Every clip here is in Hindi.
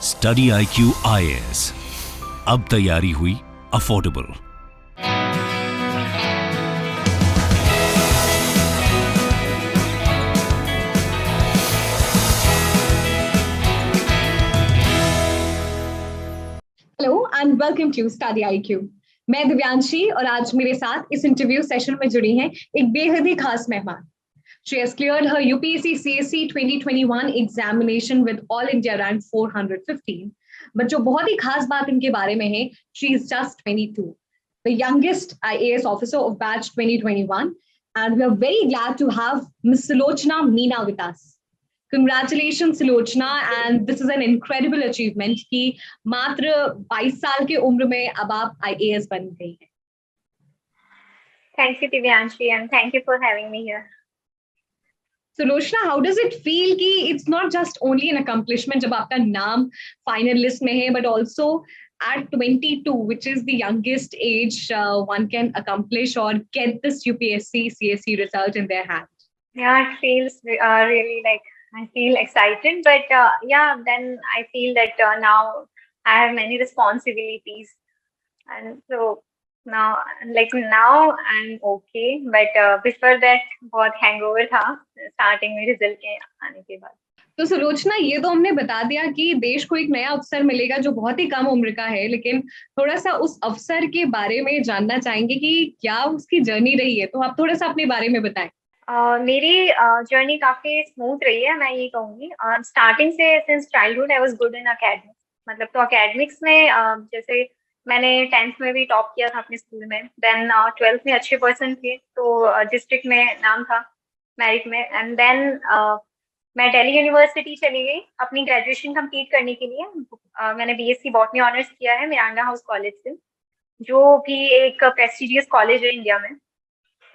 स्टडी IQ IAS, अब तैयारी हुई affordable. Hello and welcome to study IQ। मैं दिव्यांशी और आज मेरे साथ इस इंटरव्यू सेशन में जुड़ी हैं एक बेहद ही खास मेहमान। She has cleared her UPSC CSE 2021 examination with All India rank 415. But जो बहुत ही खास बात इनके बारे में है, she is just 22, the youngest IAS officer of batch 2021, and we are very glad to have Ms. Sulochana Meena with us. Congratulations, Sulochana, and this is an incredible achievement कि मात्र 22 साल के उम्र में अब आप IAS बन गई हैं। Thank you, Divyanshi, and thank you for having me here. Sulochana, how does it feel कि it's not just only an accomplishment जब आपका नाम final list में है, but also at 22, which is the youngest age one can accomplish or get this UPSC CSE result in their hand? Yeah, it feels really like I feel excited, but then I feel that now I have many responsibilities, and so now I'm okay, but before that बहुत hangover था starting में result के आने के बाद। तो सुलोचना, ये तो हमने बता दिया कि देश को एक नया अवसर मिलेगा जो बहुत ही कम उम्र का है, लेकिन थोड़ा सा उस अवसर के बारे में जानना चाहेंगे कि क्या उसकी जर्नी रही है, तो आप थोड़ा सा अपने बारे में बताएं। मेरी जर्नी काफी स्मूथ रही है, मैं ये कहूँगी। स्टार्टिंग से since childhood I was good in academics, मतलब तो अकेडमिक्स में जैसे मैंने 10th में भी टॉप किया था अपने स्कूल में, देन 12th में अच्छे परसेंट थे तो डिस्ट्रिक्ट में नाम था मेरिट में, एंड देन मैं दिल्ली यूनिवर्सिटी चली गई अपनी ग्रेजुएशन कंप्लीट करने के लिए। मैंने BSc बॉटनी ऑनर्स किया है मिरांडा हाउस कॉलेज से, जो भी एक प्रेस्टिजियस कॉलेज है इंडिया में।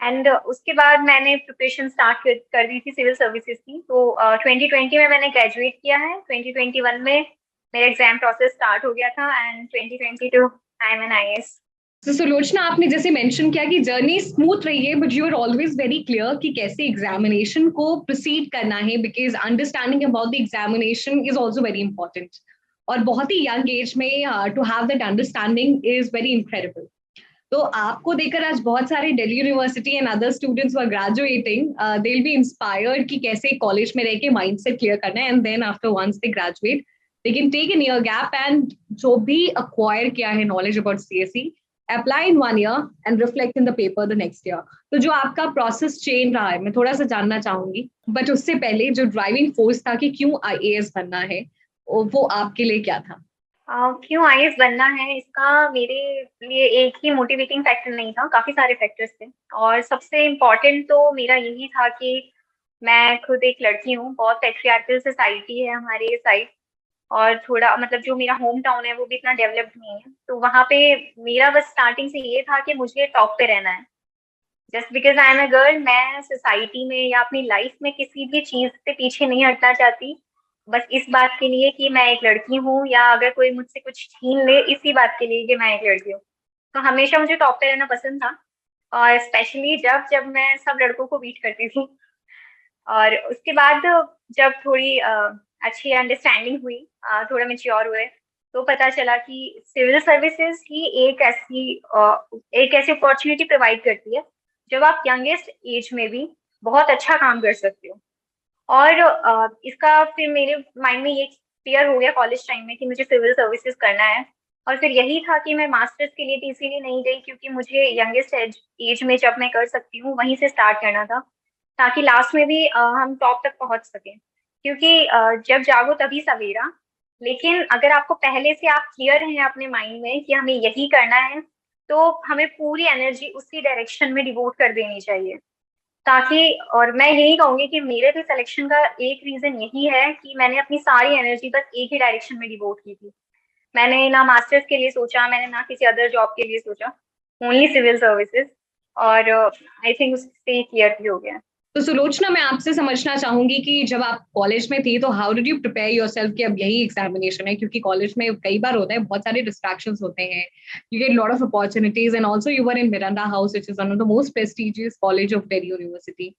एंड उसके बाद मैंने प्रिपरेशन स्टार्ट कर दी थी सिविल सर्विसेज की, तो 2020 में मैंने ग्रेजुएट किया है। 2021 में मेरा एग्जाम प्रोसेस स्टार्ट हो गया था and 2022 I am an IAS। तो सुलोचना, आपने जैसे मेंशन किया कि जर्नी स्मूथ रही है, but you are always very clear कि कैसे एग्जामिनेशन को प्रोसीड करना है, because understanding about the examination is also very important. और बहुत ही यंग एज में to have that understanding is very incredible. तो आपको देखकर आज बहुत सारे Delhi University and other students are graduating, they will be inspired कि कैसे कॉलेज में रह के माइंडसेट क्लियर करना है, and then after once they graduate they can take an year gap and जो भी अक्वायर किया है knowledge about CSE apply in 1 year and reflect in the paper the next year. तो जो आपका प्रोसेस चेंज रहा है, मैं थोड़ा सा जानना चाहूंगी, बट उससे पहले जो ड्राइविंग फोर्स था कि क्यों IAS बनना है, वो आपके लिए क्या था? क्यों IAS बनना है, इसका मेरे लिए एक ही मोटिवेटिंग फैक्टर नहीं था, काफी सारे फैक्टर्स थे। और सबसे इम्पोर्टेंट तो मेरा यही था कि मैं खुद एक लड़की हूँ, बहुत पैट्रियार्कल सोसाइटी है हमारे साइड, और थोड़ा मतलब जो मेरा होम टाउन है वो भी इतना डेवलप्ड नहीं है, तो वहाँ पे मेरा बस स्टार्टिंग से ये था कि मुझे टॉप पे रहना है। Just because I am a girl, मैं सोसाइटी में या अपनी लाइफ में किसी भी चीज से पीछे नहीं हटना चाहती, बस इस बात के लिए कि मैं एक लड़की हूँ, या अगर कोई मुझसे कुछ छीन ले इसी बात के लिए कि मैं एक लड़की हूँ। तो हमेशा मुझे टॉप पे रहना पसंद था, और स्पेशली जब जब मैं सब लड़कों को बीट करती थी। और उसके बाद जब थोड़ी अच्छी अंडरस्टैंडिंग हुई, थोड़ा मेच्योर हुए, तो पता चला कि सिविल सर्विसेज ही एक ऐसी अपॉर्चुनिटी प्रोवाइड करती है जब आप यंगेस्ट एज में भी बहुत अच्छा काम कर सकते हो। और इसका फिर मेरे माइंड में ये क्लियर हो गया कॉलेज टाइम में कि मुझे सिविल सर्विसेज करना है। और फिर यही था कि मैं मास्टर्स के लिए भी इसीलिए नहीं गई, क्योंकि मुझे यंगेस्ट एज में जब मैं कर सकती हूँ वहीं से स्टार्ट करना था, ताकि लास्ट में भी हम टॉप तक पहुंच सकें। क्योंकि जब जागो तभी सवेरा, लेकिन अगर आपको पहले से आप क्लियर हैं अपने माइंड में कि हमें यही करना है, तो हमें पूरी एनर्जी उसी डायरेक्शन में डिवोट कर देनी चाहिए, ताकि, और मैं यही कहूंगी कि मेरे भी सिलेक्शन का एक रीजन यही है कि मैंने अपनी सारी एनर्जी बस एक ही डायरेक्शन में डिवोट की थी। मैंने ना मास्टर्स के लिए सोचा, मैंने ना किसी अदर जॉब के लिए सोचा, ओनली सिविल सर्विसेज, और आई थिंक उससे क्लियर भी हो गया। तो सुलोचना, मैं आपसे समझना चाहूंगी कि जब आप कॉलेज में थी तो how did you prepare yourself कि अब यही एग्जामिनेशन है, क्योंकि कॉलेज में कई बार होता है, बहुत सारे डिस्ट्रैक्शंस होते हैं, you get lot of opportunities, and also you were in Miranda House which is one of the most prestigious college of Delhi University.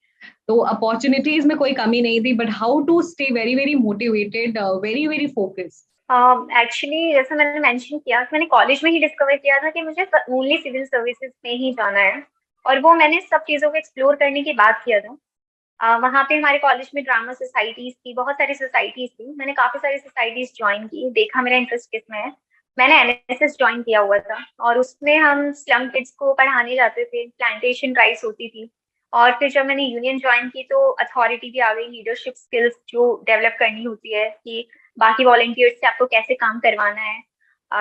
तो अपॉर्चुनिटीज में कोई कमी नहीं थी, but how to stay very very motivated, very very focused? Actually जैसे मैंने मेंशन किया कि मैंने कॉलेज में ही डिस्कवर किया था कि मुझे ओनली सिविल सर्विसेज में ही जाना है, और वो मैंने सब चीज़ों को एक्सप्लोर करने के बाद किया था। वहाँ पे हमारे कॉलेज में ड्रामा सोसाइटीज थी, बहुत सारी सोसाइटीज थी। मैंने काफी सारी सोसाइटीज ज्वाइन की, देखा मेरा इंटरेस्ट किसमें है। मैंने एनएसएस ज्वाइन किया हुआ था, और उसमें हम स्लम किड्स को पढ़ाने जाते थे, प्लांटेशन ड्राइव्स होती थी। और फिर जब मैंने यूनियन ज्वाइन की तो अथॉरिटी भी आ गई, लीडरशिप स्किल्स जो डेवलप करनी होती है कि बाकी वॉलंटियर्स से आपको कैसे काम करवाना है,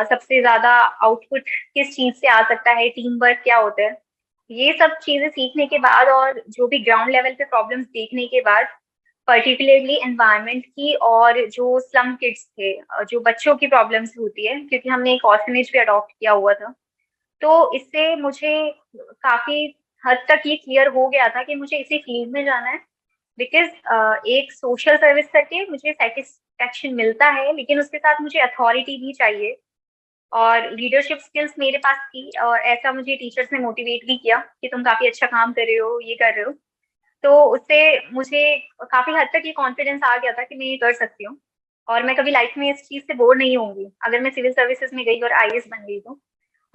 सबसे ज्यादा आउटपुट किस चीज से आ सकता है, टीम वर्क क्या होता है। ये सब चीजें सीखने के बाद और जो भी ग्राउंड लेवल पे प्रॉब्लम्स देखने के बाद, पर्टिकुलरली एनवायरनमेंट की और जो स्लम किड्स थे, जो बच्चों की प्रॉब्लम्स होती है, क्योंकि हमने एक ऑर्फनेज भी अडॉप्ट किया हुआ था, तो इससे मुझे काफी हद तक ये क्लियर हो गया था कि मुझे इसी फील्ड में जाना है। बिकॉज एक सोशल सर्विस करके मुझे सेटिस्फेक्शन मिलता है, लेकिन उसके साथ मुझे अथॉरिटी भी चाहिए और लीडरशिप स्किल्स मेरे पास थी, और ऐसा मुझे टीचर्स ने मोटिवेट भी किया कि तुम काफी अच्छा काम कर रहे हो, ये कर रहे हो। तो उससे मुझे काफी हद तक ये कॉन्फिडेंस आ गया था कि मैं ये कर सकती हूँ, और मैं कभी लाइफ में इस चीज से बोर नहीं होंगी अगर मैं सिविल सर्विसेज में गई और आईएएस बन गई तो।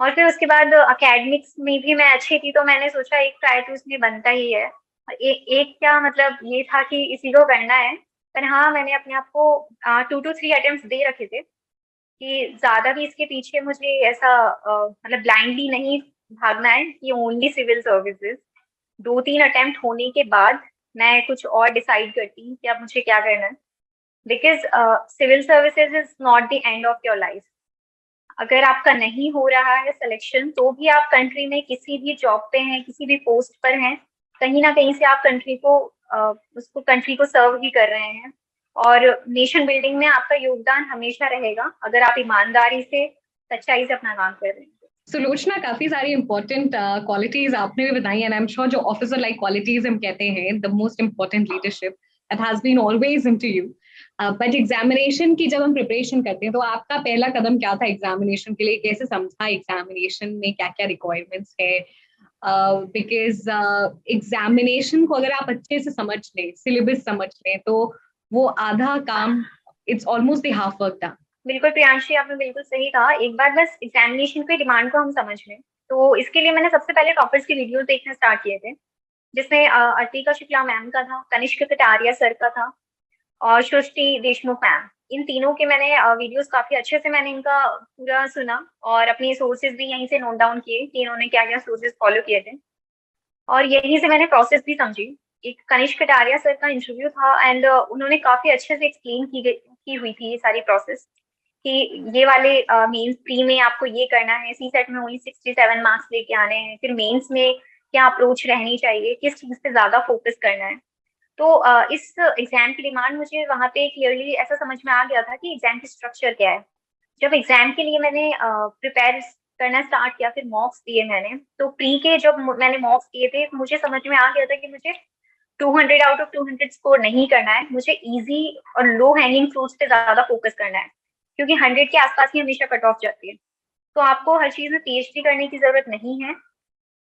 और फिर उसके बाद अकेडमिक्स में भी मैं अच्छी थी, तो मैंने सोचा एक ट्राई तो इसमें बनता ही है। एक क्या मतलब ये था कि इसी को करना है। पर हाँ, मैंने अपने आप को 2 to 3 अटेम्प्ट दे रखे थे कि ज्यादा भी इसके पीछे मुझे ऐसा मतलब ब्लाइंडली नहीं भागना है कि ओनली सिविल सर्विसेज। 2-3 अटेम्प्ट होने के बाद मैं कुछ और डिसाइड करती हूँ कि अब मुझे क्या करना है। Because civil services is not the end of your life. अगर आपका नहीं हो रहा है सिलेक्शन, तो भी आप कंट्री में किसी भी जॉब पे हैं, किसी भी पोस्ट पर हैं, कहीं ना कहीं से आप कंट्री को उसको कंट्री को सर्व ही कर रहे हैं। और नेशन बिल्डिंग में आपका योगदान हमेशा रहेगा अगर आप ईमानदारी से, सच्चाई से अपना काम कर रहे हैं। सुलोचना, काफी सारी इंपॉर्टेंट क्वालिटीज आपने भी बताई, एंड आई एम श्योर जो ऑफिसर लाइक क्वालिटीज हम कहते हैं, the most important leadership that has been always into you. But examination की जब हम प्रिपरेशन करते हैं, तो आपका पहला कदम क्या था एग्जामिनेशन के लिए? कैसे समझा एग्जामिनेशन में क्या क्या रिक्वायरमेंट्स है? बिकॉज एग्जामिनेशन को अगर आप अच्छे से समझ लें, सिलेबस समझ लें, तो वो आधा काम, it's almost the half work done. बिल्कुल प्रियांशी, आपने बिल्कुल सही कहा। एक बार बस एग्जामिनेशन की डिमांड को हम समझ लें, तो इसके लिए मैंने सबसे पहले टॉपर्स की वीडियोस देखना स्टार्ट किए थे, जिसमें अर्तिका शुक्ला मैम का था, कनिष्क कटारिया सर का था, और सृष्टि देशमुख मैम। इन तीनों के मैंने वीडियोस काफी अच्छे से मैंने इनका पूरा सुना, और अपने सोर्सेज भी यहीं से नोट डाउन किए कि इन्होंने क्या क्या सोर्सेज फॉलो किए थे, और यहीं से मैंने प्रोसेस भी समझी। एक कनिष्क कटारिया सर का इंटरव्यू था, एंड उन्होंने काफी अच्छे से एक्सप्लेन की हुई थी ये सारी प्रोसेस, कि ये वाले मेंस प्री में आपको ये करना है, सी सेट में ओनली 67 मार्क्स लेके आने हैं, फिर मेंस में क्या अप्रोच रहनी चाहिए, किस चीज पे ज्यादा फोकस करना है। तो इस एग्जाम की डिमांड मुझे वहाँ पे क्लियरली ऐसा समझ में आ गया था कि एग्जाम की स्ट्रक्चर क्या है। जब एग्जाम के लिए मैंने प्रिपेयर करना स्टार्ट किया, फिर मॉक्स दिए मैंने, तो प्री के जब मैंने मॉक्स दिए थे, मुझे समझ में आ गया था कि मुझे 200 आउट ऑफ 200 स्कोर नहीं करना है, मुझे इजी और लो हैंगिंग फ्रूट्स पे ज्यादा फोकस करना है, क्योंकि 100 के आसपास ही हमेशा कट ऑफ जाती है। तो आपको हर चीज में पीएचडी करने की जरूरत नहीं है,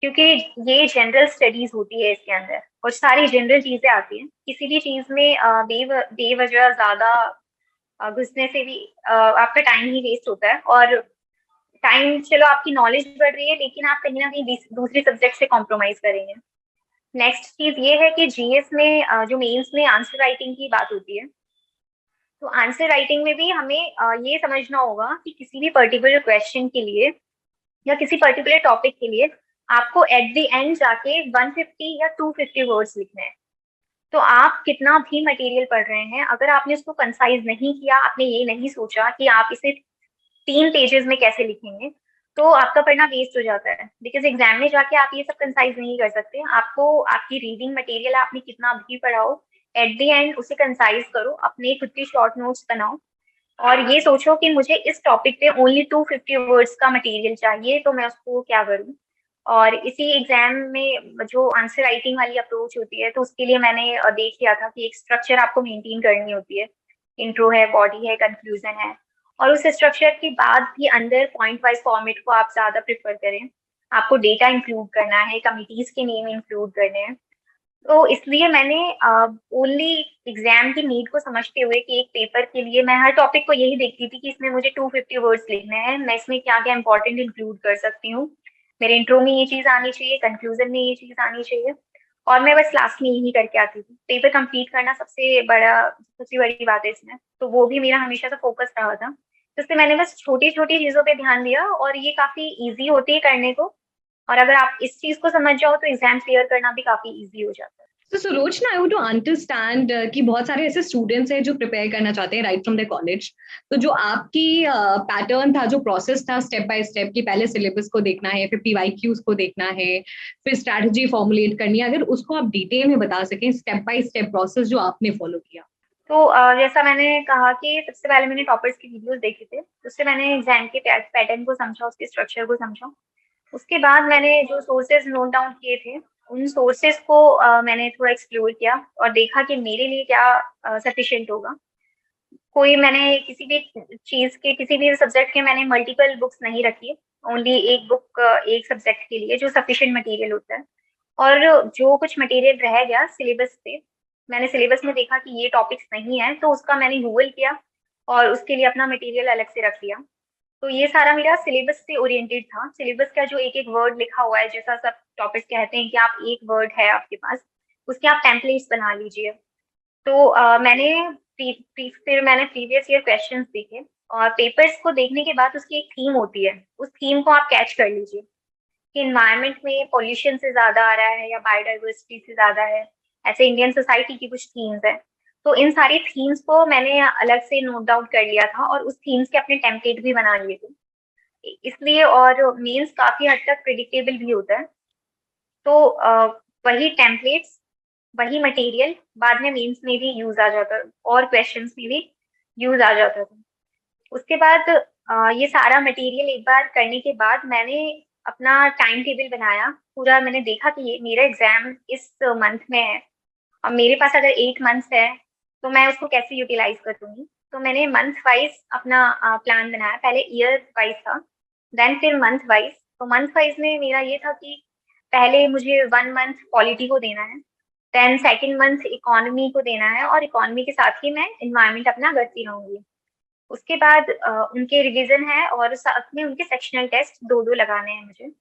क्योंकि ये जनरल स्टडीज होती है इसके अंदर, और सारी जनरल चीजें आती हैं। किसी भी चीज में बेवजह ज्यादा घुसने से भी आपका टाइम ही वेस्ट होता है, और टाइम, चलो आपकी नॉलेज बढ़ रही है, लेकिन आप कहीं ना कहीं दूसरी सब्जेक्ट से कॉम्प्रोमाइज करेंगे। नेक्स्ट चीज ये है कि जीएस में जो मेंस में आंसर राइटिंग की बात होती है, तो आंसर राइटिंग में भी हमें ये समझना होगा कि किसी भी पर्टिकुलर क्वेश्चन के लिए या किसी पर्टिकुलर टॉपिक के लिए आपको एट द एंड जाके 150 या 250 वर्ड्स लिखने हैं। तो आप कितना भी मटेरियल पढ़ रहे हैं, अगर आपने उसको कंसाइज नहीं किया, आपने ये नहीं सोचा कि आप इसे 3 पेजेस में कैसे लिखेंगे, तो आपका पढ़ना वेस्ट हो जाता है। बिकॉज एग्जाम में जाके आप ये सब कंसाइज नहीं कर सकते। आपको आपकी रीडिंग मटेरियल आपने कितना भी पढ़ाओ, एट द एंड उसे कंसाइज करो, अपने खुद के शॉर्ट नोट्स बनाओ, और ये सोचो कि मुझे इस टॉपिक पे ओनली 250 वर्ड्स का मटेरियल चाहिए, तो मैं उसको क्या करूँ। और इसी एग्जाम में जो आंसर राइटिंग वाली अप्रोच होती है, तो उसके लिए मैंने देख लिया था कि एक स्ट्रक्चर आपको मेंटेन करनी होती है। इंट्रो है, बॉडी है, कंक्लूजन है, और उस स्ट्रक्चर के बाद भी अंदर पॉइंट वाइज फॉर्मेट को आप ज्यादा प्रेफर करें। आपको डेटा इंक्लूड करना है, कमिटीज के नेम इंक्लूड करने हैं, तो इसलिए मैंने ओनली एग्जाम की नीड को समझते हुए कि एक पेपर के लिए मैं हर टॉपिक को यही देखती थी कि इसमें मुझे 250 वर्ड्स लिखने हैं, मैं इसमें क्या क्या इंपॉर्टेंट इंक्लूड कर सकती हूँ, मेरे इंट्रो में ये चीज आनी चाहिए, कंक्लूजन में ये चीज आनी चाहिए, और मैं बस लास्ट में यही करके आती थी। पेपर कंप्लीट करना सबसे बड़ी बात है इसमें, तो वो भी मेरा हमेशा से फोकस रहा था। तो इससे मैंने बस छोटी छोटी चीजों पे ध्यान दिया, और ये काफी इजी होती है करने को, और अगर आप इस चीज को समझ जाओ तो एग्जाम क्लियर करना भी काफी इजी हो जाता है। तो Sulochana, I want to understand कि बहुत सारे ऐसे स्टूडेंट्स हैं जो प्रिपेयर करना चाहते हैं राइट फ्रॉम द कॉलेज, तो जो आपकी पैटर्न था, जो प्रोसेस था स्टेप बाय स्टेप, कि पहले सिलेबस को देखना है, फिर PYQs को देखना है, फिर स्ट्रैटेजी फॉर्मुलेट करनी है, अगर उसको आप डिटेल में बता सकें, स्टेप बाय स्टेप प्रोसेस जो आपने फॉलो किया। तो जैसा मैंने कहा कि सबसे पहले मैंने टॉपर्स की वीडियोस देखे थे, उससे मैंने एग्जाम के पैटर्न को समझा, उसके स्ट्रक्चर को समझा। उसके बाद मैंने जो सोर्सेज नोट डाउन किए थे, उन सोर्सेज को मैंने थोड़ा एक्सप्लोर किया और देखा कि मेरे लिए क्या सफिशिएंट होगा। कोई मैंने किसी भी चीज के, किसी भी सब्जेक्ट के मैंने मल्टीपल बुक्स नहीं रखी, ओनली एक बुक एक सब्जेक्ट के लिए जो सफिशिएंट मटेरियल होता है। और जो कुछ मटेरियल रह गया सिलेबस से, मैंने सिलेबस में देखा कि ये टॉपिक्स नहीं है, तो उसका मैंने गूगल किया और उसके लिए अपना मटेरियल अलग से रख लिया। तो ये सारा मेरा सिलेबस से ओरिएंटेड था। सिलेबस का जो एक एक वर्ड लिखा हुआ है, जैसा सब टॉपिक्स कहते हैं कि आप एक वर्ड है आपके पास, उसके आप टेम्पलेट्स बना लीजिए। तो फिर मैंने प्रीवियस ईयर क्वेश्चंस देखे, और पेपर्स को देखने के बाद उसकी एक थीम होती है, उस थीम को आप कैच कर लीजिए कि इन्वायरमेंट में पोल्यूशन से ज्यादा आ रहा है या बायोडाइवर्सिटी से ज्यादा है, ऐसे इंडियन सोसाइटी की कुछ थीम्स है। तो इन सारी थीम्स को मैंने अलग से नोट डाउन कर लिया था, और उस थीम्स के अपने टेम्पलेट भी बना लिए थे इसलिए। और मेंस काफी हद तक प्रिडिक्टेबल भी होता है, तो वही टेम्पलेट्स, वही मटेरियल बाद में मेंस में भी यूज आ जाता, और क्वेश्चंस में भी यूज आ जाता था। उसके बाद ये सारा मटेरियल एक बार करने के बाद मैंने अपना टाइम टेबल बनाया पूरा। मैंने देखा कि ये मेरा एग्जाम इस मंथ में है, अब मेरे पास अगर 8 मंथ्स है तो मैं उसको कैसे यूटिलाइज करूंगी। तो मैंने मंथ वाइज अपना प्लान बनाया, पहले ईयर वाइज था, देन फिर मंथ वाइज। तो मंथ वाइज में मेरा ये था कि पहले मुझे 1 मंथ पॉलिटी को देना है, देन सेकेंड मंथ इकोनॉमी को देना है, और इकोनॉमी के साथ ही मैं इन्वायरमेंट अपना करती रहूंगी। उसके बाद उनके रिवीजन है, और साथ में उनके सेक्शनल टेस्ट दो दो लगाने हैं मुझे।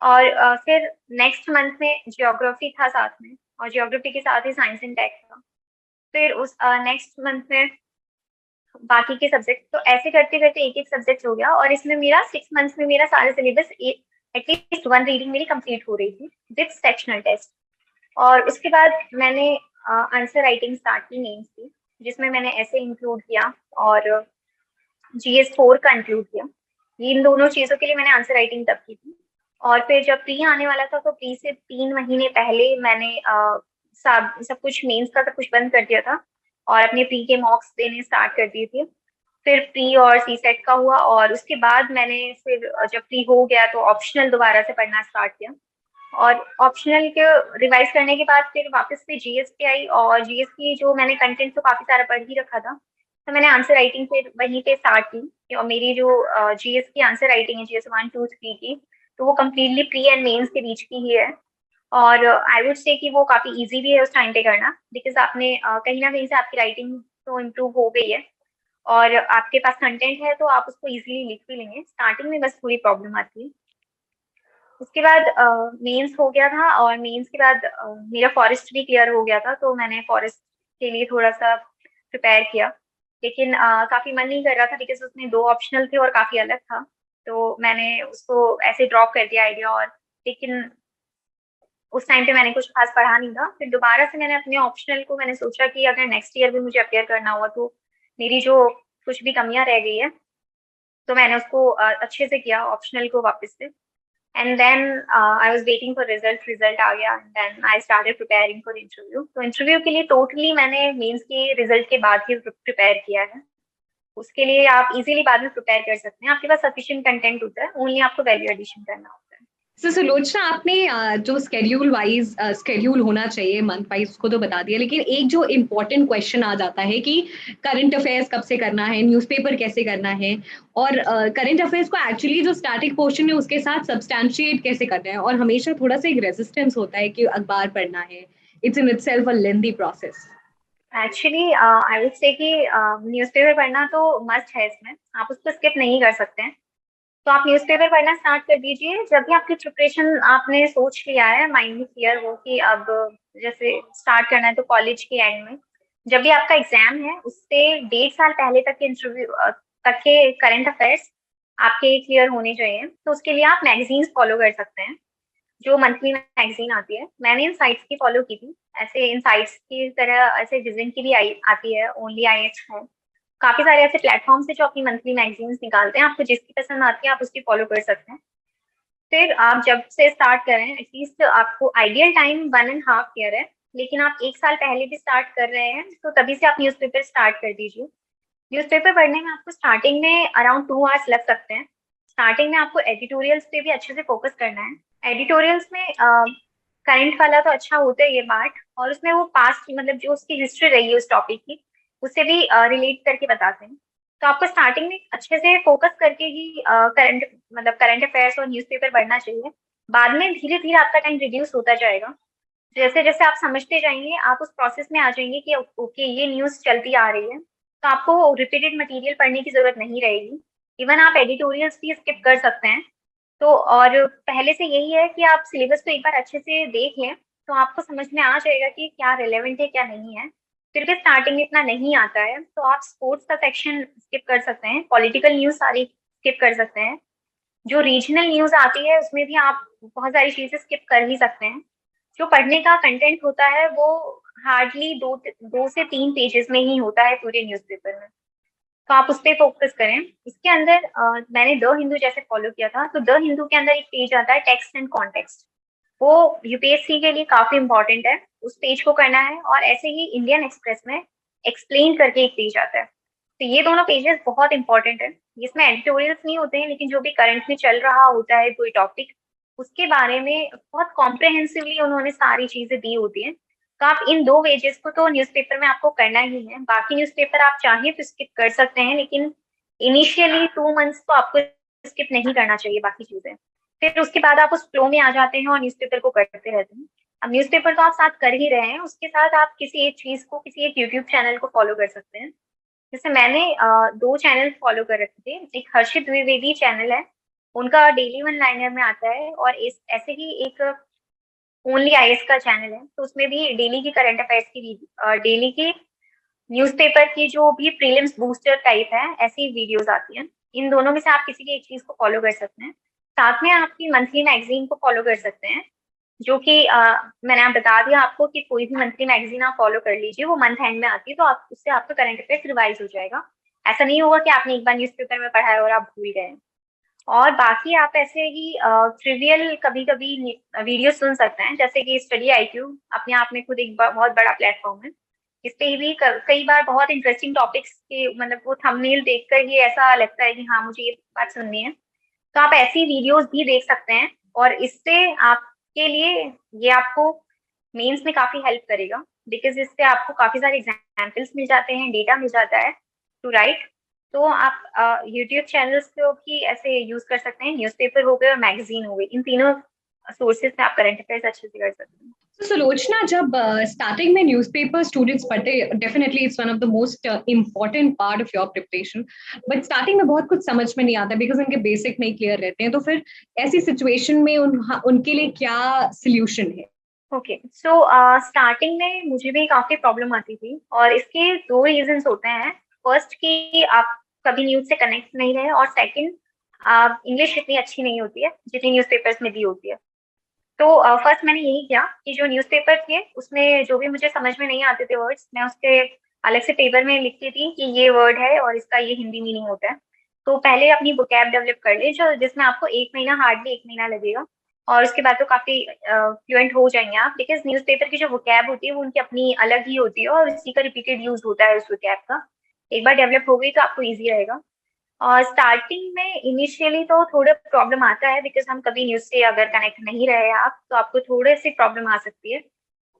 और फिर नेक्स्ट मंथ में जियोग्राफी था साथ में, और जियोग्राफी के साथ ही साइंस एंड टेक था। फिर उस नेक्स्ट मंथ में बाकी के सब्जेक्ट। तो ऐसे करते करते एक एक सब्जेक्ट हो गया, और इसमें मेरा 6 मंथ्स में मेरा सारा सिलेबस एटलीस्ट 1 रीडिंग मेरी कंप्लीट हो रही थी विद सेक्शनल टेस्ट। और उसके बाद मैंने आंसर राइटिंग स्टार्ट की मेंस की, जिसमें मैंने ऐसे इंक्लूड किया और GS4 का इंक्लूड किया। इन दोनों चीजों के लिए मैंने आंसर राइटिंग तब की थी। और फिर जब प्री आने वाला था, तो प्री से 3 महीने पहले मैंने सब कुछ मेंस का सब कुछ बंद कर दिया था, और अपने प्री के मॉक्स देने स्टार्ट कर दिए थे। फिर प्री और CSET का हुआ, और उसके बाद मैंने फिर जब प्री हो गया तो ऑप्शनल दोबारा से पढ़ना स्टार्ट किया। और ऑप्शनल के रिवाइज करने के बाद फिर वापस से GS पे आई, और GS की जो मैंने कंटेंट तो काफी सारा पढ़ ही रखा था, तो मैंने आंसर राइटिंग फिर वहीं पे स्टार्ट की। और मेरी जो GS की आंसर राइटिंग है, GS 1 2 3 की, तो वो कम्प्लीटली प्री एंड मेंस के बीच की ही है। और आई वुड से कि वो काफी इजी भी है उस टाइम पे करना, बिकॉज आपने कहीं ना कहीं से आपकी राइटिंग तो इम्प्रूव हो गई है, और आपके पास कंटेंट है, तो आप उसको इजीली लिख भी लेंगे। स्टार्टिंग में बस थोड़ी प्रॉब्लम आती है। उसके बाद मेंस हो गया था, और मेंस के बाद मेरा फॉरेस्ट भी क्लियर हो गया था, तो मैंने फॉरेस्ट के लिए थोड़ा सा प्रिपेयर किया। लेकिन काफी मन नहीं कर रहा था, बिकॉज उसमें 2 ऑप्शनल थे और काफी अलग था, तो मैंने उसको ऐसे ड्रॉप कर दिया आइडिया। और लेकिन उस टाइम पे मैंने कुछ खास पढ़ा नहीं था। फिर दोबारा से मैंने अपने ऑप्शनल को, मैंने सोचा कि अगर नेक्स्ट ईयर भी मुझे अपेयर करना हुआ, तो मेरी जो कुछ भी कमियां रह गई है, तो मैंने उसको अच्छे से किया ऑप्शनल को वापस से। And then I was waiting for result आ गया, and then I started preparing for interview. तो इंटरव्यू के लिए टोटली मैंने मेंस के रिजल्ट के बाद ही प्रिपेयर किया है। उसके लिए आप इजीली बाद में प्रिपेयर कर सकते हैं, आपके पास सफिशिएंट कंटेंट होता है, ओनली आपको वैल्यू एडिशन करना होता है। सो सुलोचना, आपने जो स्केड्यूल होना चाहिए मंथ वाइज उसको तो बता दिया, लेकिन एक जो इम्पोर्टेंट क्वेश्चन आ जाता है कि करंट अफेयर्स कब से करना है, न्यूज़पेपर कैसे करना है, और करंट अफेयर्स को एक्चुअली जो स्टैटिक पोर्शन है उसके साथ सब्सटैंशिएट कैसे करना है। और हमेशा थोड़ा सा एक रेजिस्टेंस होता है कि अखबार पढ़ना है, it's in itself a lengthy process? Actually I would say कि न्यूज़पेपर पढ़ना तो मस्ट है इसमें, आप उसको स्किप नहीं कर सकते हैं। तो आप न्यूज़पेपर पढ़ना स्टार्ट कर दीजिए जब भी आपकी प्रिपरेशन आपने सोच लिया है, माइंड में क्लियर हो कि अब जैसे स्टार्ट करना है तो कॉलेज के एंड में जब भी आपका एग्जाम है उससे 1.5 साल पहले तक के इंटरव्यू तक के करंट अफेयर्स आपके क्लियर होने चाहिए। तो उसके लिए आप मैगजीन्स फॉलो कर सकते हैं, जो मंथली मैगजीन आती है। मैंने इनसाइट्स की फॉलो की थी, ऐसे इनसाइट्स की तरह ऐसे विजन की भी आती है, ओनली आईएच है। काफी सारे ऐसे प्लेटफॉर्म्स है जो अपनी मंथली मैगजीन्स निकालते हैं, आपको जिसकी पसंद आती है आप उसकी फॉलो कर सकते हैं। फिर आप जब से स्टार्ट करें, एटलीस्ट आपको आइडियल टाइम 1.5 ईयर है, लेकिन आप 1 साल पहले भी स्टार्ट कर रहे हैं तो तभी से आप न्यूज़पेपर स्टार्ट कर दीजिए। न्यूज़पेपर पढ़ने में आपको स्टार्टिंग में अराउंड 2 आवर्स लग सकते हैं। स्टार्टिंग में आपको एडिटोरियल्स पे भी अच्छे से फोकस करना है। एडिटोरियल्स में करंट वाला तो अच्छा होता है ये पार्ट, और उसमें वो पास्ट मतलब जो उसकी हिस्ट्री रही है उस टॉपिक की उससे भी रिलेट करके बताते हैं। तो आपको स्टार्टिंग में अच्छे से फोकस करके ही करंट अफेयर्स और न्यूज़पेपर पढ़ना चाहिए। बाद में धीरे धीरे आपका टाइम रिड्यूस होता जाएगा। जैसे जैसे आप समझते जाएंगे आप उस प्रोसेस में आ जाएंगे कि ओके ये न्यूज़ चलती आ रही है, तो आपको रिपीटेड मटेरियल पढ़ने की जरूरत नहीं रहेगी। इवन आप एडिटोरियल्स भी स्किप कर सकते हैं। तो और पहले से यही है कि आप सिलेबस को एक बार अच्छे से देख लें तो आपको समझ में आ जाएगा कि क्या रिलेवेंट है क्या नहीं है। फिर भी स्टार्टिंग में इतना नहीं आता है तो आप स्पोर्ट्स का सेक्शन स्किप कर सकते हैं, पॉलिटिकल न्यूज़ सारी स्किप कर सकते हैं। जो रीजनल न्यूज़ आती है उसमें भी आप बहुत सारी चीज़ें स्किप कर ही सकते हैं। जो पढ़ने का कंटेंट होता है वो हार्डली 2 से 3 पेजेस में ही होता है पूरे न्यूज़पेपर में, तो आप उस पे फोकस करें। इसके अंदर मैंने द हिंदू जैसे फॉलो किया था, तो द हिंदू के अंदर एक पेज आता है टेक्स्ट एंड कॉन्टेक्स्ट, वो यूपीएससी के लिए काफी इंपॉर्टेंट है, उस पेज को करना है। और ऐसे ही इंडियन एक्सप्रेस में एक्सप्लेन करके एक पेज आता है, तो ये दोनों पेजेस बहुत इंपॉर्टेंट है। इसमें एडिटोरियल्स नहीं होते हैं, लेकिन जो भी करंट में चल रहा होता है कोई टॉपिक उसके बारे में बहुत कॉम्प्रहेंसिवली उन्होंने सारी चीजें दी होती है। तो आप इन 2 पेजेस को तो न्यूज़पेपर में आपको करना ही है। बाकी न्यूज़पेपर आप चाहें तो स्किप कर सकते हैं, लेकिन इनिशियली 2 मंथ्स तो आपको स्किप नहीं करना चाहिए बाकी चीजें। फिर उसके बाद आप उस फ्लो में आ जाते हैं और न्यूज़पेपर को करते रहते हैं। अब न्यूज़पेपर तो आप साथ कर ही रहे हैं, उसके साथ आप किसी एक चीज को, किसी एक यूट्यूब चैनल को फॉलो कर सकते हैं। जैसे मैंने 2 चैनल फॉलो कर रखे थे। एक हर्षित द्विवेदी चैनल है, उनका डेली वन लाइनर में आता है, और इस ऐसे ही एक ओनली आईएएस का चैनल है, तो उसमें भी डेली की करंट अफेयर्स की डेली की न्यूज़पेपर की जो भी प्रीलिम्स बूस्टर टाइप है ऐसी वीडियोस आती हैं। इन दोनों में से आप किसी की एक चीज को फॉलो कर सकते हैं। साथ में आपकी मंथली मैगजीन को फॉलो कर सकते हैं, जो कि मैंने आप बता दिया आपको कि कोई भी मंथली मैगजीन आप फॉलो कर लीजिए, वो मंथ एंड में आती है, तो आप उससे आपका करंट अफेयर्स रिवाइज हो जाएगा। ऐसा नहीं होगा कि आपने एक बार न्यूज़पेपर में पढ़ा है और आप भूल गए। और बाकी आप ऐसे ही ट्रिवियल कभी कभी वीडियो सुन सकते हैं, जैसे कि स्टडी आईक्यू अपने आप में खुद एक बहुत बड़ा प्लेटफॉर्म है। इस पे भी कई बार बहुत इंटरेस्टिंग टॉपिक्स के वो थंबनेल देखकर ही ऐसा लगता है कि हाँ मुझे ये बात सुननी है, तो आप ऐसी वीडियोस भी देख सकते हैं। और इससे आपके लिए ये आपको मेंस में काफी हेल्प करेगा, बिकॉज इससे आपको काफी सारे एग्जाम्पल्स मिल जाते हैं, डेटा मिल जाता है टू राइट। तो आप यूट्यूब चैनल्स को भी ऐसे यूज कर सकते हैं, न्यूज़पेपर हो गए और मैगजीन हो गई, इन तीनों सोर्सेज से आप करंट अफेयर्स अच्छे से कर सकते हैं। So, सुलोचना, जब स्टार्टिंग में न्यूज़पेपर स्टूडेंट्स पढ़ते, definitely it's one of the most important part of your preparation, but starting में बहुत कुछ समझ में नहीं आता बिकॉज उनके बेसिक नहीं क्लियर रहते हैं, तो फिर ऐसी सिचुएशन में उनके लिए क्या सोल्यूशन है? ओके, सो स्टार्टिंग में मुझे भी काफी प्रॉब्लम आती थी, और इसके 2 रीजंस होते हैं। फर्स्ट कि आप कभी न्यूज से कनेक्ट नहीं रहे, और सेकंड इंग्लिश इतनी अच्छी नहीं होती है जितनी न्यूज़पेपर्स में दी होती है। तो फर्स्ट मैंने यही किया कि जो न्यूज़पेपर थे उसमें जो भी मुझे समझ में नहीं आते थे वर्ड्स, मैं उसके अलग से पेपर में लिखती थी कि ये वर्ड है और इसका ये हिंदी मीनिंग होता है। तो पहले अपनी वोकैब डेवलप कर ले, जो जिसमें आपको 1 महीना, हार्डली 1 महीना लगेगा, और उसके बाद तो काफी फ्लुएंट हो जाएंगे आप, बिकॉज न्यूज़पेपर की जो वोकैब होती है वो उनकी अपनी अलग ही होती है, और इसी का रिपीटेड यूज होता है उस वोकैब का। एक बार डेवलप हो गई तो आपको ईजी रहेगा। और स्टार्टिंग में इनिशियली तो थोड़ा प्रॉब्लम आता है, बिकॉज हम कभी न्यूज से अगर कनेक्ट नहीं रहे आप, तो आपको थोड़े सी प्रॉब्लम आ सकती है।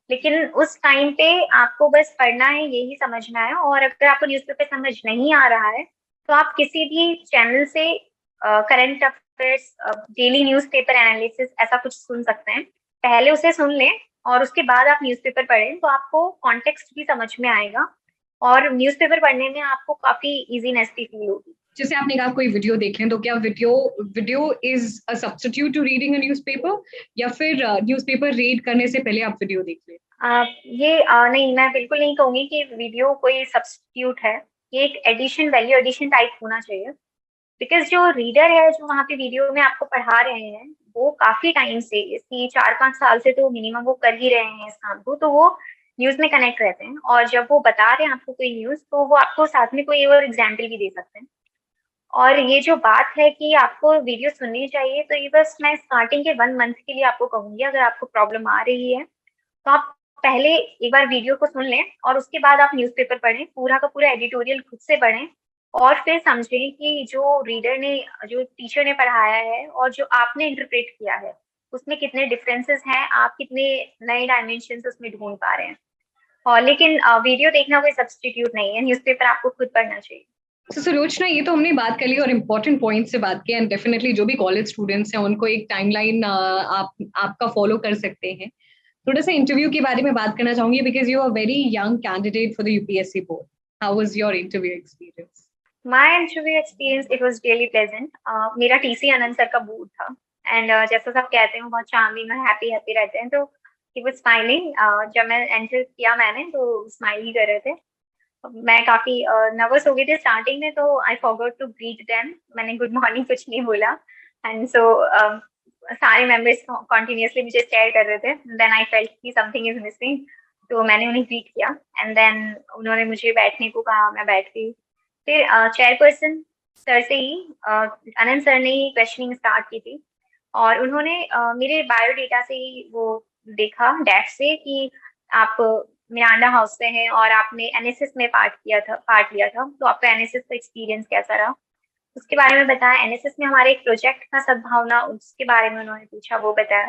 लेकिन उस टाइम पे आपको बस पढ़ना है, यही समझना है। और अगर आपको न्यूज़पेपर समझ नहीं आ रहा है तो आप किसी भी चैनल से current affairs, daily newspaper analysis ऐसा कुछ सुन सकते हैं। पहले उसे सुन लें और उसके बाद आप न्यूज़पेपर पढ़ें तो आपको कॉन्टेक्स्ट भी समझ में आएगा और न्यूज़पेपर पढ़ने में आपको काफ़ी ईज़ीनेस भी फ़ील होगी। जैसे आपने कहा कोई वीडियो देख लें, तो क्या video video is a substitute to reading a newspaper, या फिर न्यूज़पेपर रीड करने से पहले आप वीडियो देख लें? नहीं, मैं बिल्कुल नहीं कहूँगी कि वीडियो कोई सब्स्टिट्यूट है। ये एक एडिशन, वैल्यू एडिशन टाइप होना चाहिए। बिकॉज़ जो रीडर है, जो वहाँ पे वीडियो में आपको पढ़ा रहे हैं, वो काफ़ी टाइम से, इसी 4-5 साल से तो मिनिमम वो कर ही रहे हैं इस काम को, तो वो न्यूज़ में कनेक्ट रहते हैं और जब वो बता रहे हैं आपको कोई न्यूज़, तो वो आपको साथ में कोई और एग्ज़ाम्पल भी दे सकते हैं। और ये जो बात है कि आपको वीडियो सुननी चाहिए, तो ये बस मैं स्टार्टिंग के 1 मंथ के लिए आपको कहूँगी, अगर आपको प्रॉब्लम आ रही है, तो आप पहले एक बार वीडियो को सुन लें और उसके बाद आप न्यूज़पेपर पढ़ें, पूरा का पूरा एडिटोरियल खुद से पढ़ें और फिर समझें कि जो रीडर ने, जो टीचर ने पढ़ाया है और जो आपने इंटरप्रेट किया है, उसमें कितने डिफरेंसेस हैं, आप कितने नए डायमेंशंस उसमें ढूँढ पा रहे हैं। और लेकिन वीडियो देखना कोई सब्स्टिट्यूट नहीं है, न्यूज़पेपर आपको खुद पढ़ना चाहिए। तो सुलोचना, ये तो हमने बात कर ली और इम्पोर्टेंट पॉइंट से बात की, एंड डेफिनेटली जो भी कॉलेज स्टूडेंट्स हैं उनको एक टाइमलाइन आपका फॉलो कर सकते हैं। थोड़ा सा इंटरव्यू के बारे में बात करना चाहूंगी, because you are very young candidate for the UPSC board. How was your interview experience? My interview experience, it was really pleasant. मेरा टीसी आनंद सर का बोर्ड था एंड जैसा सब कहते हैं बहुत चार्मिंग और हैप्पी हैप्पी रहते हैं, तो ही वाज स्माइलिंग। जब मैं एंटर किया मैंने तो स्माइल ही कर रहे थे। मैं काफ़ी नर्वस हो गई थी स्टार्टिंग में, तो I forgot to greet them. मैंने गुड मॉर्निंग कुछ नहीं बोला एंड सो सारे मेंबर्स कंटिन्यूअसली मुझे स्टेयर कर रहे थे। देन आई फेल्ट कि समथिंग इज मिसिंग, तो मैंने उन्हें ग्रीट किया एंड देन उन्होंने मुझे बैठने को कहा, मैं बैठ गई। फिर चेयरपर्सन सर से ही आनंद सर ने ही क्वेश्चनिंग स्टार्ट की थी और उन्होंने मेरे बायोडेटा से ही वो देखा डेस्क से कि आप मिरांडा हाउस से हैं और आपने एनएसएस में पार्ट लिया था, तो आपका एनएसएस का एक्सपीरियंस कैसा रहा? उसके बारे में बताया। एनएसएस में हमारे एक प्रोजेक्ट था सद्भावना, उसके बारे में उन्होंने पूछा, वो बताया।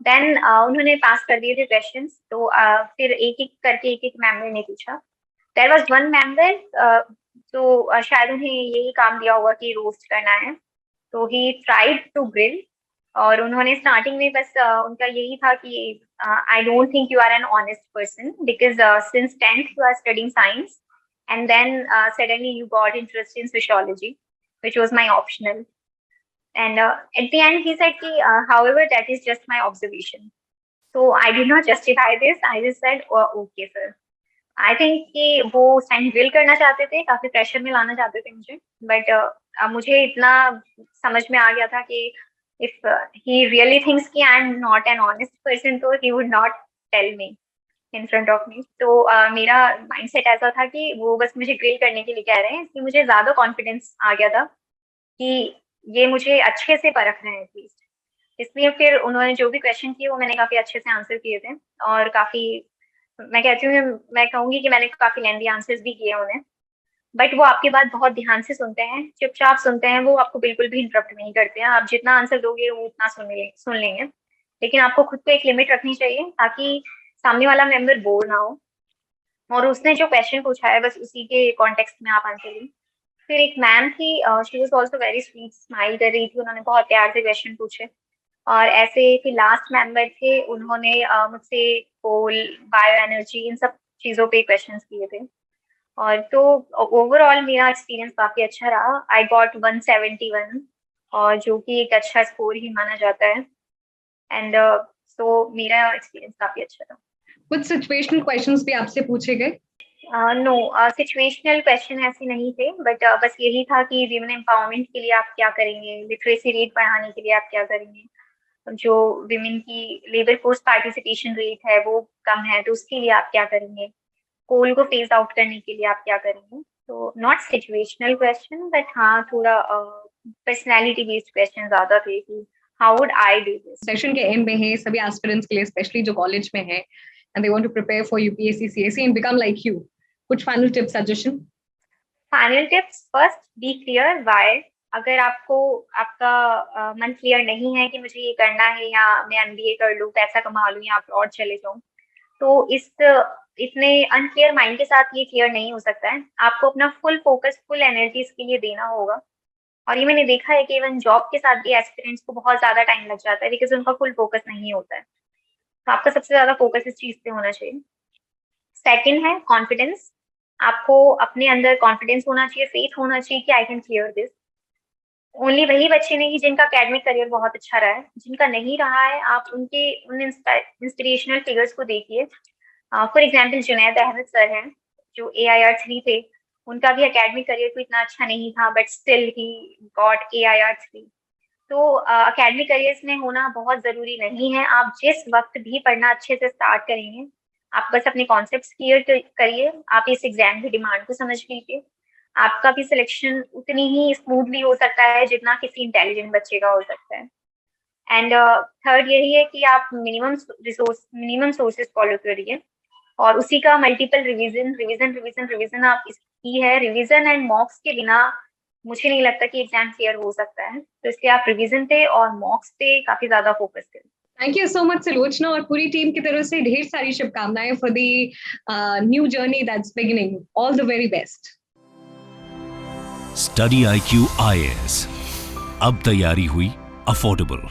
देन उन्होंने पास कर दिए थे क्वेश्चंस, तो फिर एक-एक करके एक-एक मेंबर ने पूछा। देयर वाज़ वन मेंबर, तो शायद उन्हें यही काम दिया होगा कि रोस्ट करना है, तो ही ट्राइड टू ग्रिल और उन्होंने स्टार्टिंग में बस उनका यही था कि I don't think you are an honest person because since 10th you are studying science and then suddenly you got interest in sociology, which was my optional. And at the end, he said, ki, however, that is just my observation. So I did not justify this. I just said, oh, okay, sir. I think कि वो उस टाइम ड्रिल करना चाहते थे, काफ़ी प्रेशर में लाना चाहते थे मुझे, बट मुझे इतना समझ में आ गया था कि इफ ही रियली थिंक्स कि I am not an honest person, तो he would not tell me in front of me. तो मेरा माइंडसेट ऐसा था कि वो बस मुझे ग्रिल करने के लिए कह रहे हैं, इसलिए मुझे ज़्यादा कॉन्फिडेंस आ गया था कि ये मुझे अच्छे से परख रहे हैं एटलीस्ट। इसलिए फिर उन्होंने जो भी क्वेश्चन किए वो मैंने काफ़ी अच्छे से आंसर किए थे और काफ़ी, मैं कहती हूँ, मैं कहूँगी कि मैंने काफ़ी लेंथी आंसर्स भी किए उन्हें। बट वो आपकी बात बहुत ध्यान से सुनते हैं, चुपचाप सुनते हैं, वो आपको बिल्कुल भी इंटरप्ट नहीं करते हैं। आप जितना आंसर दोगे वो उतना सुन लेंगे। लेकिन आपको खुद को एक लिमिट रखनी चाहिए ताकि सामने वाला मेंबर बोर ना हो और उसने जो क्वेश्चन पूछा है बस उसी के कॉन्टेक्स्ट में आप आंसर दें। फिर एक मैम थी, she was also very sweet, smile कर रही थी, उन्होंने बहुत प्यार से क्वेश्चन पूछे। और ऐसे फिर लास्ट मेंबर थे, उन्होंने मुझसे कोल, बायो एनर्जी, इन सब चीज़ों पे क्वेश्चंस किए थे। और तो ओवरऑल मेरा एक्सपीरियंस काफ़ी अच्छा रहा। आई गॉट 171 और जो कि एक अच्छा स्कोर ही माना जाता है एंड सो मेरा एक्सपीरियंस काफ़ी अच्छा रहा। कुछ सिचुएशनल क्वेश्चंस भी आपसे पूछे गए? नो, सिचुएशनल क्वेश्चन ऐसे नहीं थे, बट बस यही था कि विमेन एम्पावरमेंट के लिए आप क्या करेंगे, लिटरेसी रेट बढ़ाने के लिए आप क्या करेंगे, जो विमेन की लेबर फोर्स पार्टिसिपेशन रेट है वो कम है, तो उसके लिए आप क्या करेंगे, कोल को फेज आउट करने के लिए आप क्या करेंगे। तो नॉट सिचुएशनल क्वेश्चन, बट हाँ थोड़ा पर्सनैलिटी बेस्ड क्वेश्चन ज़्यादा थे कि how would I do this. Session के एंड में है सभी एस्पिरेंट्स के लिए, स्पेशली जो कॉलेज में है and they want to prepare for UPSC CSE and become like you, कुछ final tips suggestion? Final tips, first be clear why. अगर आपको आपका मन क्लियर नहीं है कि मुझे ये करना है या मैं एमबीए कर लूँ, पैसा कमा लूँ या अब्रॉड चले जाऊँ, तो इस इतने अनक्लियर माइंड के साथ ये क्लियर नहीं हो सकता है। आपको अपना फुल फोकस, फुल एनर्जी इसके लिए देना होगा। और ये मैंने देखा है कि इवन जॉब के साथ भी एस्पिरेंट्स को बहुत ज़्यादा टाइम लग जाता है बिकॉज़ उनका फुल फोकस नहीं होता है। तो आपका सबसे ज्यादा फोकस इस चीज पे होना चाहिए। सेकंड है कॉन्फिडेंस। आपको अपने अंदर कॉन्फिडेंस होना चाहिए, फेथ होना चाहिए कि I can clear this. Only वही बच्चे नहीं जिनका एकेडमिक करियर बहुत अच्छा रहा है, जिनका नहीं रहा है आप उनके उन इंस्पिरेशनल फिगर्स को देखिए। For example Junaid Ahmed sir हैं जो AIR 3 थे, उनका भी एकेडमिक करियर तो इतना अच्छा नहीं था but still he got AIR 3। तो एकेडमिक करियर्स में होना बहुत जरूरी नहीं है। आप जिस वक्त भी पढ़ना अच्छे से स्टार्ट करेंगे, आप बस अपने कॉन्सेप्ट्स क्लियर करिए, आप इस एग्जाम की डिमांड को समझ लीजिए, आपका भी सिलेक्शन उतनी ही स्मूथली हो सकता है जितना किसी इंटेलिजेंट बच्चे का हो सकता है। एंड थर्ड यही है कि आप मिनिमम सोर्सेज फॉलो करिए और उसी का multiple revision revision revision revision आप इसकी है। रिवीजन एंड मॉक्स के बिना मुझे नहीं लगता कि एग्जाम क्लियर हो सकता है, तो इसलिए आप रिवीजन पे और मॉक्स पे काफी ज्यादा फोकस करें। Thank you so much Sulochana, और पूरी टीम की तरफ से ढेर सारी शुभकामनाएं for the new journey that's beginning. All the very best. Study IQ IAS, अब तैयारी हुई अफोर्डेबल।